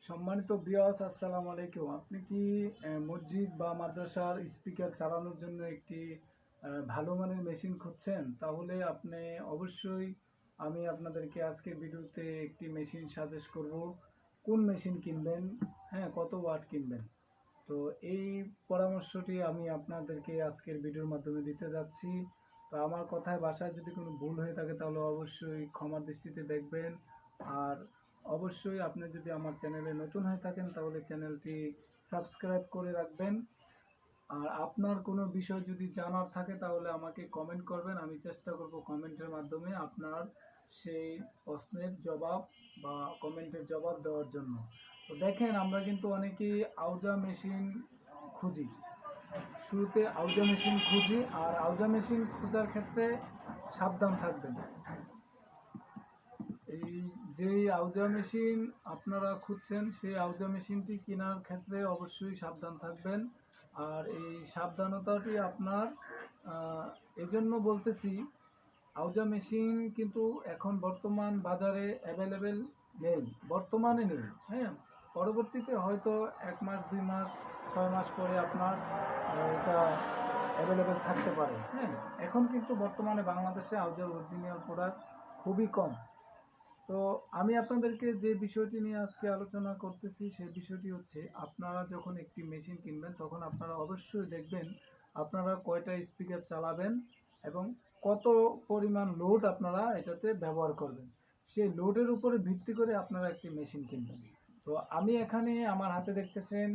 সম্মানিত ভিউয়ার্স, আসসালামু আলাইকুম। আপনি কি মসজিদ বা মাদ্রাসার স্পিকার চালানোর জন্য একটি ভালো মানের মেশিন খুঁজছেন? তাহলে আপনি অবশ্যই আমি আপনাদেরকে আজকের ভিডিওতে একটি মেশিন সাজেস্ট করব। কোন মেশিন কিনবেন, হ্যাঁ, কত ওয়াট কিনবেন। তো এই পরামর্শটি আমি আপনাদেরকে আজকের ভিডিওর মাধ্যমে দিতে যাচ্ছি। তো আমার কথায় ভাষায় যদি কোনো ভুল হয়ে থাকে তাহলে অবশ্যই ক্ষমার দৃষ্টিতে দেখবেন। আর অবশ্যই আপনি যদি আমার চ্যানেলে নতুন হয়ে থাকেন তাহলে চ্যানেলটি সাবস্ক্রাইব করে রাখবেন। আর আপনার কোনো বিষয় যদি জানার থাকে তাহলে আমাকে কমেন্ট করবেন, আমি চেষ্টা করব কমেন্টের মাধ্যমে আপনার সেই প্রশ্নের জবাব বা কমেন্টের জবাব দেওয়ার জন্য। তো দেখেন, আমরা কিন্তু অনেকেই আউজা মেশিন খুঁজি, শুরুতে আউজা মেশিন খুঁজি। আর আউজা মেশিন খোঁজার ক্ষেত্রে সাবধান থাকবেন। এই যে আউজা মেশিন আপনারা খুঁজছেন সেই আউজা মেশিনটি কেনার ক্ষেত্রে অবশ্যই সাবধান থাকবেন। আর এই সাবধানতাটি আপনার এই জন্য বলতেছি, আউজা মেশিন কিন্তু এখন বর্তমান বাজারে অ্যাভেলেবেল নেই, বর্তমানে নেই, হ্যাঁ। পরবর্তীতে হয়তো 1 মাস 2 মাস 6 মাস পরে আপনার এটা অ্যাভেলেবেল থাকতে পারে, হ্যাঁ। এখন কিন্তু বর্তমানে বাংলাদেশে আউজার অরিজিনাল প্রোডাক্ট খুবই কম। তো আমি আপনাদেরকে যে বিষয়টি নিয়ে আজকে আলোচনা করতেছি সেই বিষয়টি হচ্ছে, আপনারা যখন একটি মেশিন কিনবেন তখন আপনারা অবশ্যই দেখবেন আপনারা কয়টা স্পিকার চালাবেন এবং কত পরিমাণ লোড আপনারা এটাতে ব্যবহার করবেন। সেই লোডের উপরে ভিত্তি করে আপনারা একটি মেশিন কিনবেন। তো আমি এখানে আমার হাতে দেখতেছেন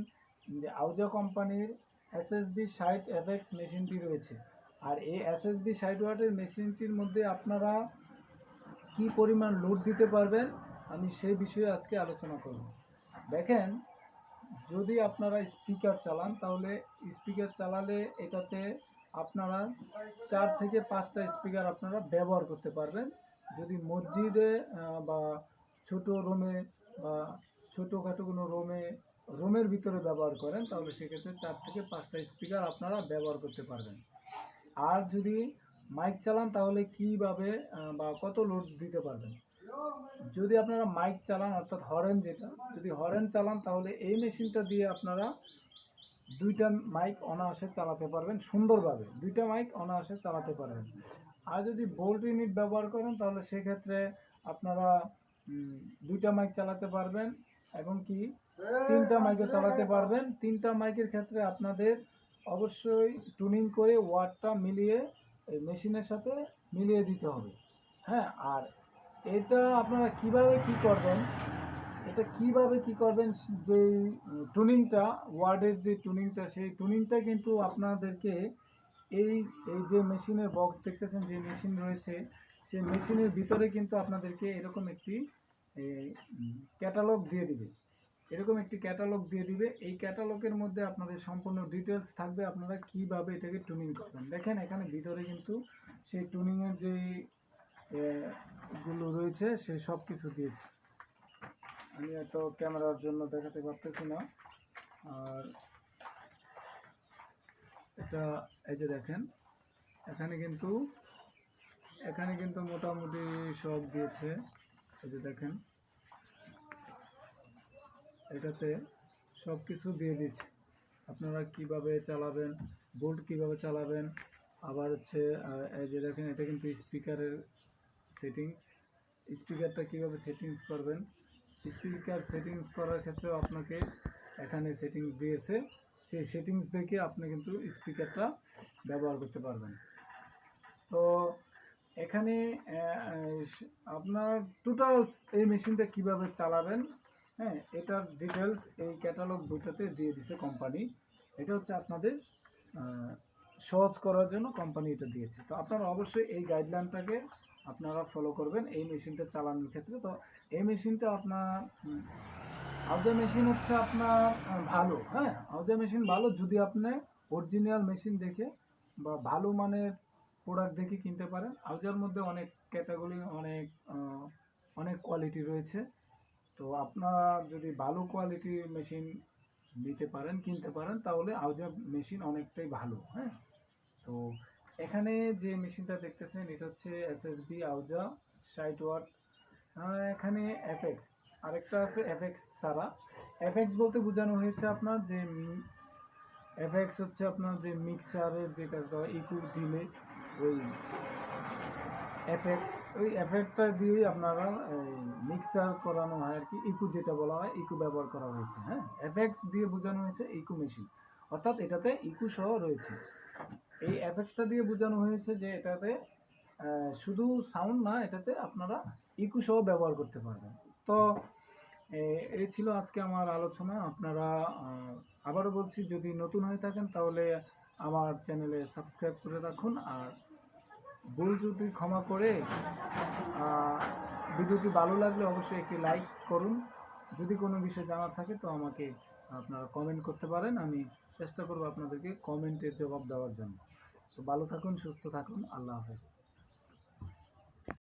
যে আউজা কোম্পানির এসএসবি 60 FX মেশিনটি রয়েছে। আর এই এসএসবি 60 ওয়াটের মেশিনটির মধ্যে আপনারা কি পরিমাণ লোড দিতে পারবেন আমি সেই বিষয়ে আজকে আলোচনা করব। দেখেন, যদি আপনারা স্পিকার চালান তাহলে স্পিকার চালালে এটাতে আপনারা 4 থেকে 5টা স্পিকার আপনারা ব্যবহার করতে পারবেন। যদি মসজিদে বা ছোট রুমে বা ছোটোখাটো কোনো রুমের ভিতরে ব্যবহার করেন তাহলে সেক্ষেত্রে 4 থেকে 5টা স্পিকার আপনারা ব্যবহার করতে পারবেন। আর যদি মাইক চালান তাহলে কিভাবে বা কত লোড দিতে পারবেন। যদি আপনারা মাইক চালান অর্থাৎ হরেন, যদি হরেন চালান তাহলে এই মেশিনটা দিয়ে আপনারা 2টা মাইক অনায়াসে চালাতে পারবেন সুন্দরভাবে, 2টা মাইক অনায়াসে চালাতে পারবেন। আর যদি বোল্ট ইউনিট ব্যবহার করেন তাহলে সেক্ষেত্রে আপনারা 2টা মাইক চালাতে পারবেন এবং কি 3টা মাইকও চালাতে পারবেন। 3টা মাইকের ক্ষেত্রে আপনাদের অবশ্যই টুনিং করে ওয়াটটা মিলিয়ে এই মেশিনের সাথে মিলিয়ে দিতে হবে, হ্যাঁ। আর এটা আপনারা কিভাবে কি করবেন, যে টুনিংটা, ওয়ার্ডের যে টুনিংটা, সেই টুনিংটা কিন্তু আপনাদেরকে এই এই যে মেশিনের বক্স দেখতেছেন, যে মেশিন রয়েছে সেই মেশিনের ভিতরে কিন্তু আপনাদেরকে এরকম একটি ক্যাটালগ দিয়ে দিবে, এই ক্যাটালগের মধ্যে আপনাদের সম্পূর্ণ ডিটেলস থাকবে আপনারা কিভাবে এটাকে টুনিং করবেন। দেখেন, এখানে ভিতরে কিন্তু সেই টুনিংয়ের যে গুলো রয়েছে সেই সব কিছু দিয়েছে। আমি এত ক্যামেরার জন্য দেখাতে পারতেছি না। আর এটা এই যে দেখেন, এখানে কিন্তু মোটামুটি সব দিয়েছে। এই যে দেখেন, এটাতে সব কিছু দিয়ে দিয়েছে আপনারা কিভাবে চালাবেন, বোল্ট কিভাবে চালাবেন। আবার হচ্ছে এই যে দেখেন, এটা কিন্তু স্পিকারের সেটিংস, স্পিকারটা কিভাবে সেটিংস করবেন। স্পিকার সেটিংস করার ক্ষেত্রেও আপনাকে এখানে সেটিংস দিয়েছে, সেই সেটিংস দেখে আপনি কিন্তু স্পিকারটা ব্যবহার করতে পারবেন। তো এখানে আপনার টোটালস এই মেশিনটা কিভাবে চালাবেন, হ্যাঁ, এটার ডিটেলস এই ক্যাটালগ দুটাতে দিয়ে দিছে কোম্পানি। এটা হচ্ছে আপনাদের সহজ করার জন্য কোম্পানি এটা দিয়েছে। তো আপনারা অবশ্যই এই গাইডলাইনটাকে আপনারা ফলো করবেন এই মেশিনটা চালানোর ক্ষেত্রে। তো এই মেশিনটা আপনার আউজা মেশিন হচ্ছে আপনার ভালো, হ্যাঁ, আউজা মেশিন ভালো যদি আপনি অরিজিনাল মেশিন দেখে বা ভালো মানের প্রোডাক্ট দেখে কিনতে পারেন। আউজার মধ্যে অনেক ক্যাটাগরি, অনেক কোয়ালিটি রয়েছে। তো আপনারা যদি ভালো কোয়ালিটির মেশিন কিনতে পারেন তাহলে আউজা মেশিন অনেকটাই ভালো, হ্যাঁ। তো এখানে যে মেশিনটা দেখতেছেন এটা হচ্ছে এসএসবি আউজা 60 ওয়াট, এখানে এফএক্স আরেকটা আছে এফএক্স ছাড়া। এফএক্স বলতে বোঝানো হয়েছে আপনার যে এফএক্স হচ্ছে আপনার যে মিক্সারের যে কাজটা হয় ইকু ডিলে, ওই এফেক্ট, ওই এফেক্টটা দিয়েই আপনারা মিক্সার করানো হয় আর কি। ইকু যেটা বলা হয় ইকু ব্যবহার করা হয়েছে। হ্যাঁ, এফএক্স দিয়ে বোঝানো হয়েছে ইকু মেশিন, অর্থাৎ এটাতে ইকু সহ রয়েছে। এই এফএক্সটা দিয়ে বোঝানো হয়েছে যে এটাতে শুধু সাউন্ড না, এটাতে আপনারা ইকু সহ ব্যবহার করতে পারবেন। তো এই ছিল আজকে আমার আলোচনা। আপনারা আবারও বলছি, যদি নতুন হয়ে থাকেন তাহলে আমার চ্যানেলে সাবস্ক্রাইব করে রাখুন, আর ভুল যদি ক্ষমা করে ভিডিওটি ভালো লাগলে অবশ্যই একটি লাইক করুন। যদি কোনো বিষয় জানার থাকে তো আমাকে আপনারা কমেন্ট করতে পারেন, আমি চেষ্টা করব আপনাদেরকে কমেন্টের জবাব দেওয়ার জন্য। তো ভালো থাকুন, সুস্থ থাকুন, আল্লাহ হাফেজ।